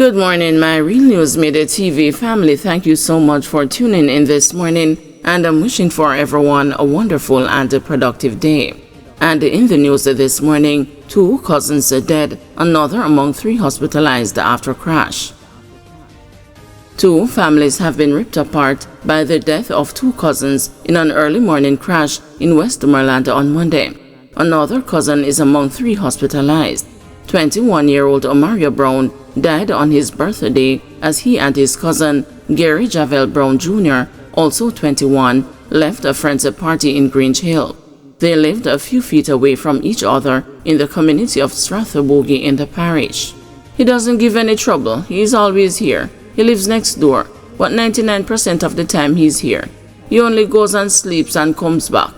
Good morning, my Real News Midday TV family. Thank you so much for tuning in this morning, and I'm wishing for everyone a wonderful and a productive day. And in the news this morning, 2 cousins are dead, another among 3 hospitalized after crash. 2 families have been ripped apart by the death of 2 cousins in an early morning crash in Westmoreland on Monday. Another cousin is among 3 hospitalized. 21-year-old Omario Brown died on his birthday as he and his cousin, Gary Javel Brown Jr., also 21, left a friend's party in Grange Hill. They lived a few feet away from each other in the community of Strathbogie in the parish. "He doesn't give any trouble. He's always here. He lives next door, but 99% of the time he's here. He only goes and sleeps and comes back.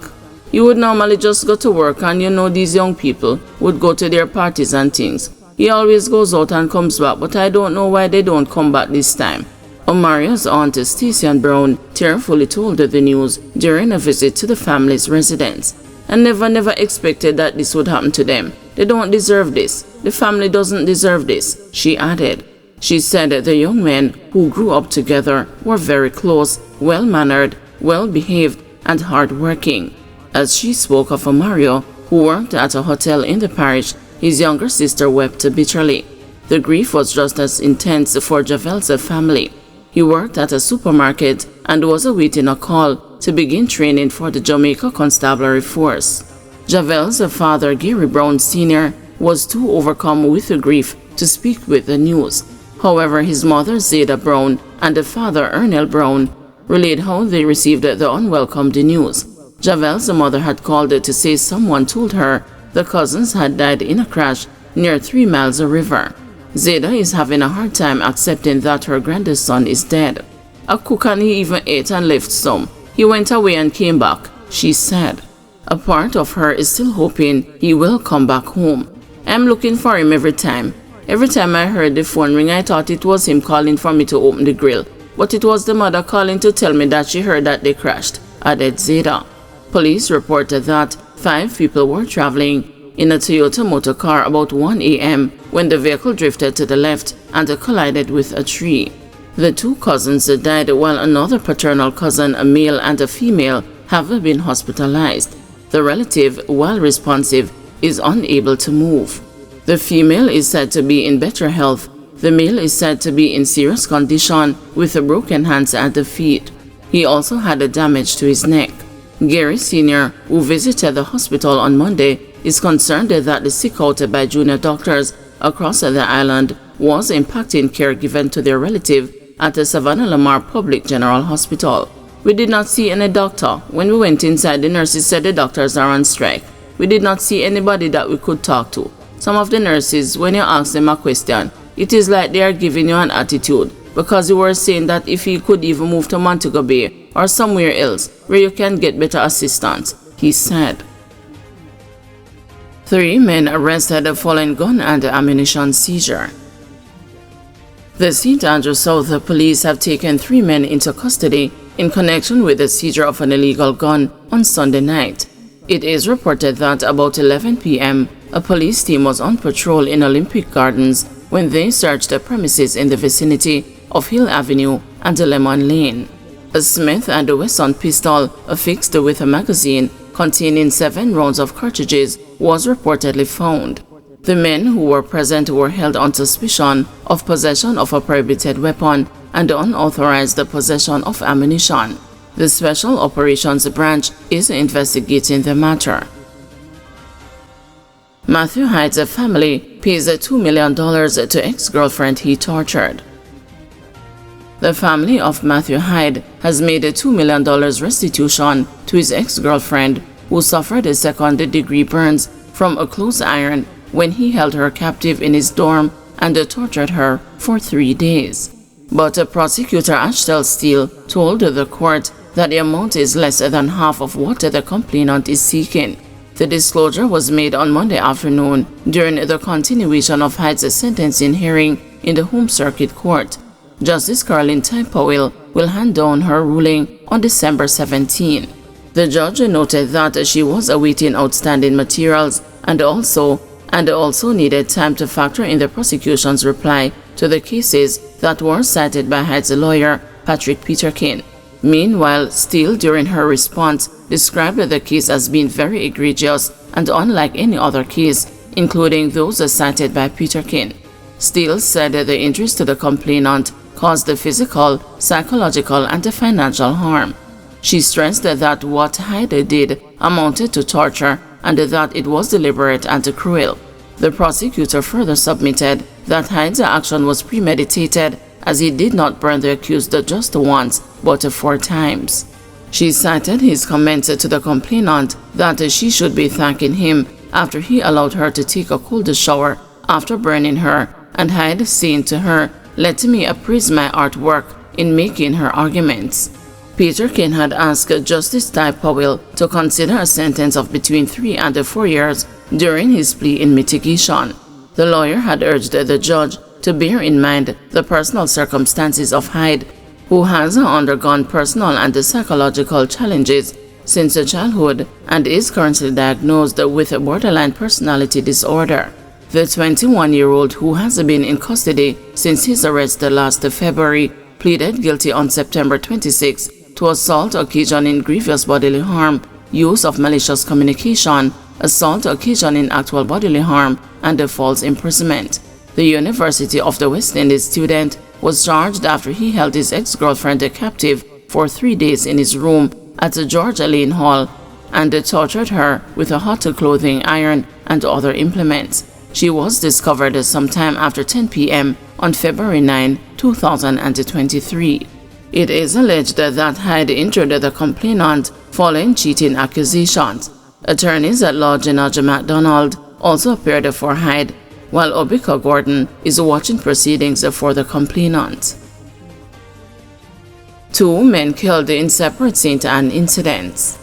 He would normally just go to work, and these young people would go to their parties and things. He always goes out and comes back, but I don't know why they don't come back this time." Omario's aunt Stacey Brown tearfully told the news during a visit to the family's residence. "I never expected that this would happen to them. They don't deserve this. The family doesn't deserve this," she added. She said the young men who grew up together were very close, well-mannered, well-behaved, and hard-working. As she spoke of Omario, who worked at a hotel in the parish, his younger sister wept bitterly. The grief was just as intense for Javel's family. He worked at a supermarket and was awaiting a call to begin training for the Jamaica Constabulary Force. Javel's father, Gary Brown Sr., was too overcome with grief to speak with the news. However, his mother, Zada Brown, and the father, Ernell Brown, relayed how they received the unwelcomed news. Javel's mother had called to say someone told her the cousins had died in a crash near 3 Miles River. Zada is having a hard time accepting that her grandson is dead. "I cook and he even ate and left some. He went away and came back," she said. A part of her is still hoping he will come back home. "I'm looking for him every time. Every time I heard the phone ring, I thought it was him calling for me to open the grill. But it was the mother calling to tell me that she heard that they crashed," added Zada. Police reported that 5 people were traveling in a Toyota motor car about 1 a.m. when the vehicle drifted to the left and collided with a tree. The 2 cousins died while another paternal cousin, a male and a female, have been hospitalized. The relative, while responsive, is unable to move. The female is said to be in better health. The male is said to be in serious condition with broken hands and feet. He also had damage to his neck. Gary Sr., who visited the hospital on Monday, is concerned that the sick out by junior doctors across the island was impacting care given to their relative at the Savannah Lamar Public General Hospital. "We did not see any doctor. When we went inside, the nurses said the doctors are on strike. We did not see anybody that we could talk to. Some of the nurses, when you ask them a question, it is like they are giving you an attitude, because you were saying that if he could even move to Montego Bay or somewhere else where you can get better assistance," he said. 3 men arrested following gun and ammunition seizure. The St. Andrew South police have taken 3 men into custody in connection with the seizure of an illegal gun on Sunday night. It is reported that about 11 p.m., a police team was on patrol in Olympic Gardens when they searched the premises in the vicinity of Hill Avenue and Lemon Lane. A Smith & Wesson pistol affixed with a magazine containing 7 rounds of cartridges was reportedly found. The men who were present were held on suspicion of possession of a prohibited weapon and unauthorized possession of ammunition. The Special Operations Branch is investigating the matter. Matthew Hyde's family pays $2 million to ex-girlfriend he tortured. The family of Matthew Hyde has made a $2 million restitution to his ex-girlfriend, who suffered 2nd-degree burns from a clothes iron when he held her captive in his dorm and tortured her for 3 days. But prosecutor Ashtel Steele told the court that the amount is less than half of what the complainant is seeking. The disclosure was made on Monday afternoon during the continuation of Hyde's sentencing hearing in the Home Circuit Court. Justice Caroline Ty Powell will hand down her ruling on December 17. The judge noted that she was awaiting outstanding materials and also needed time to factor in the prosecution's reply to the cases that were cited by Hyde's lawyer, Patrick Peterkin. Meanwhile, Steele, during her response, described the case as being very egregious and unlike any other case, including those cited by Peterkin. Steele said that the injuries to the complainant caused the physical, psychological, and financial harm. She stressed that what Hyde did amounted to torture and that it was deliberate and cruel. The prosecutor further submitted that Hyde's action was premeditated, as he did not burn the accused just once, but 4 times. She cited his comments to the complainant that she should be thanking him after he allowed her to take a cold shower after burning her, and Hyde saying to her, "Let me appraise my artwork," in making her arguments. Peterkin had asked Justice Ty Powell to consider a sentence of between 3 and 4 years during his plea in mitigation. The lawyer had urged the judge to bear in mind the personal circumstances of Hyde, who has undergone personal and psychological challenges since childhood and is currently diagnosed with a borderline personality disorder. The 21-year-old, who has been in custody since his arrest last February, pleaded guilty on September 26 to assault occasioning grievous bodily harm, use of malicious communication, assault occasioning actual bodily harm, and a false imprisonment. The University of the West Indies student was charged after he held his ex-girlfriend captive for 3 days in his room at Georgia Lane Hall and tortured her with a hot clothing iron and other implements. She was discovered sometime after 10 p.m. on February 9, 2023. It is alleged that Hyde injured the complainant following cheating accusations. Attorneys at law Jenna MacDonald also appeared for Hyde, while Obika Gordon is watching proceedings for the complainant. 2 men killed in separate St. Anne incidents.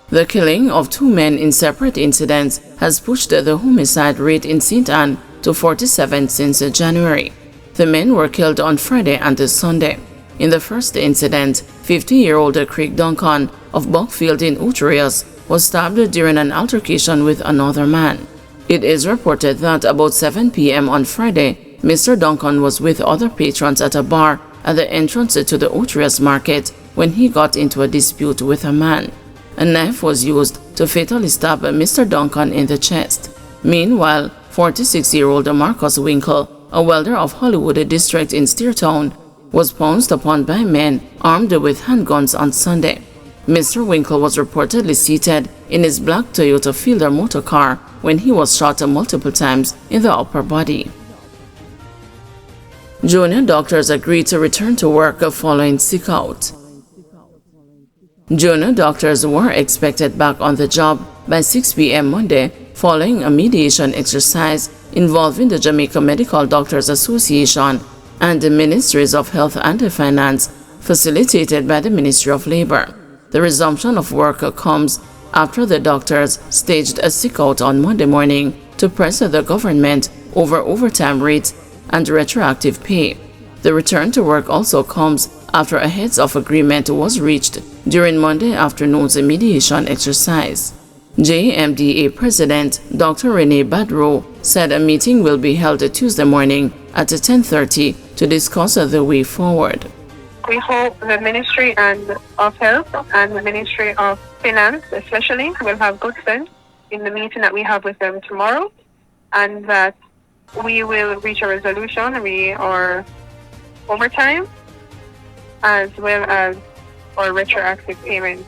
The killing of 2 men in separate incidents has pushed the homicide rate in St. Anne to 47 since January. The men were killed on Friday and Sunday. In the first incident, 50-year-old Craig Duncan of Buckfield in Utrias was stabbed during an altercation with another man. It is reported that about 7 p.m. on Friday, Mr. Duncan was with other patrons at a bar at the entrance to the Utrias market when he got into a dispute with a man. A knife was used to fatally stab Mr. Duncan in the chest. Meanwhile, 46-year-old Marcus Winkle, a welder of Hollywood District in Steertown, was pounced upon by men armed with handguns on Sunday. Mr. Winkle was reportedly seated in his black Toyota Fielder motor car when he was shot multiple times in the upper body. Junior doctors agreed to return to work following sick-out. Junior doctors were expected back on the job by 6 p.m. Monday following a mediation exercise involving the Jamaica Medical Doctors Association and the Ministries of Health and Finance, facilitated by the Ministry of Labor. The resumption of work comes after the doctors staged a sick-out on Monday morning to press the government over overtime rates and retroactive pay. The return to work also comes after a heads-off agreement was reached during Monday afternoon's mediation exercise. JMDA President Dr. Renee Badrow said a meeting will be held Tuesday morning at 10:30 to discuss the way forward. We hope the Ministry of Health and the Ministry of Finance especially will have good sense in the meeting that we have with them tomorrow, and that we will reach a resolution or overtime as well as our retroactive payments.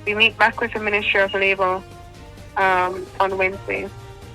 We meet back with the Ministry of Labor on Wednesday.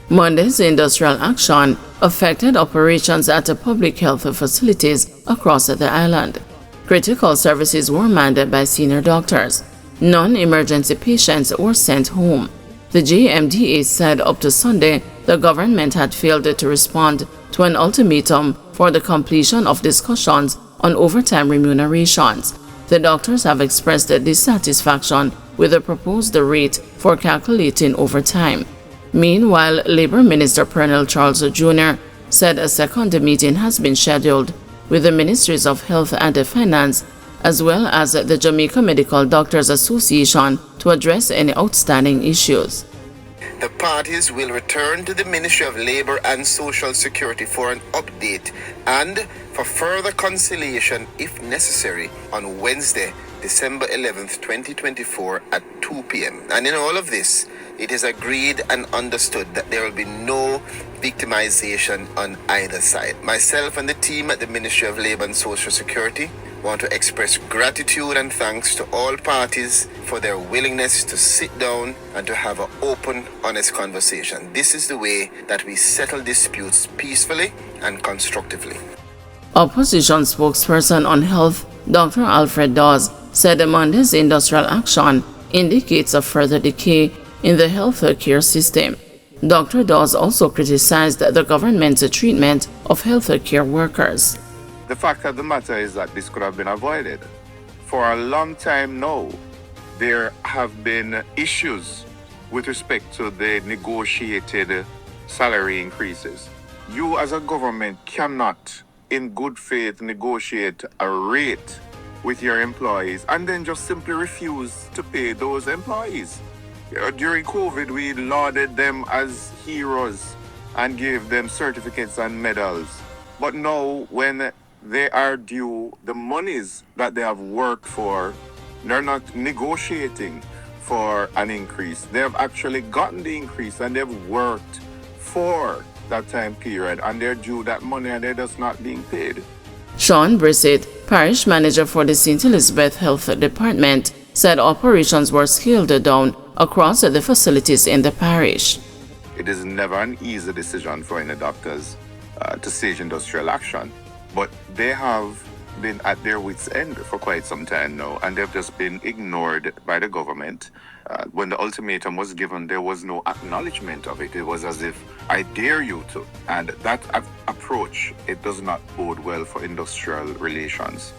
Monday's industrial action affected operations at public health facilities across the island. Critical services were manned by senior doctors. Non-emergency patients were sent home. The JMDA said up to Sunday, the government had failed to respond to an ultimatum for the completion of discussions on overtime remunerations. The doctors have expressed dissatisfaction with the proposed rate for calculating overtime. Meanwhile, Labor Minister Pernell Charles Jr. said a second meeting has been scheduled with the Ministries of Health and Finance, as well as the Jamaica Medical Doctors Association, to address any outstanding issues. The parties will return to the Ministry of Labour and Social Security for an update and for further conciliation if necessary on Wednesday, December 11th, 2024 at 2 p.m. And in all of this, it is agreed and understood that there will be no victimization on either side. Myself and the team at the Ministry of Labour and Social Security want to express gratitude and thanks to all parties for their willingness to sit down and to have an open, honest conversation. This is the way that we settle disputes peacefully and constructively. Opposition spokesperson on health, Dr. Alfred Dawes, said Monday's industrial action indicates a further decay in the health care system. Dr. Dawes also criticized the government's treatment of health care workers. The fact of the matter is that this could have been avoided. For a long time now, there have been issues with respect to the negotiated salary increases. You as a government cannot, in good faith, negotiate a rate with your employees and then just simply refuse to pay those employees. During COVID, we lauded them as heroes and gave them certificates and medals. But now, when they are due the monies that they have worked for, they're not negotiating for an increase. They have actually gotten the increase and they've worked for that time period and they're due that money and they're just not being paid. Sean Brissett, parish manager for the St. Elizabeth Health Department, said operations were scaled down across the facilities in the parish. It is never an easy decision for any doctors to stage industrial action, but they have been at their wits' end for quite some time now, and they've just been ignored by the government. When the ultimatum was given, there was no acknowledgement of it. It was as if, I dare you to. And that approach, it does not bode well for industrial relations.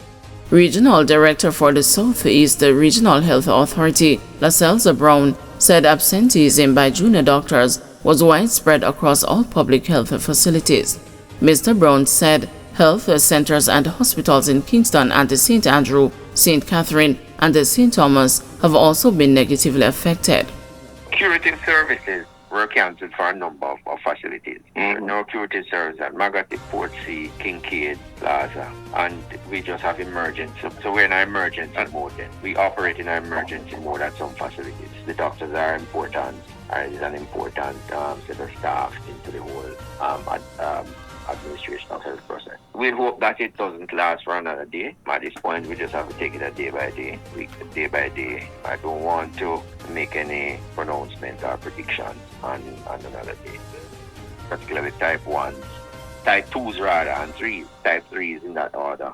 Regional Director for the Southeast Regional Health Authority, Lascelles Brown, said absenteeism by junior doctors was widespread across all public health facilities. Mr. Brown said health centers and hospitals in Kingston and St. Andrew, St. Catherine, and St. Thomas have also been negatively affected. Curative services were accounted for a number of facilities. No curative services at Magati, Port C, Kincaid, Plaza, and we just have emergency. So we're in an emergency mode then. We operate in an emergency mode at some facilities. The doctors are important, is an important set of staff into the whole administration of health process. We hope that it doesn't last for another day. At this point, we just have to take it a day by day, week day by day. I don't want to make any pronouncement or predictions on another day. Particularly type 1s, type 2s rather, and 3s. Type 3s in that order.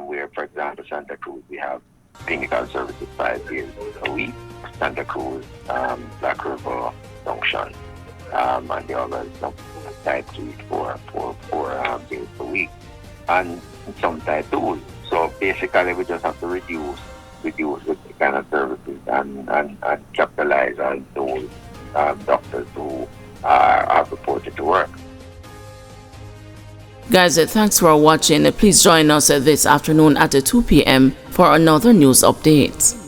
Where, for example, Santa Cruz, we have clinical services 5 days a week. Santa Cruz, Black River, Junction, and the others, type 3, 4 days a week, and some type 2s. So basically, we just have to reduce the kind of services and capitalize on those doctors who are reported to work. Guys, thanks for watching. Please join us this afternoon at 2 p.m. for another news update.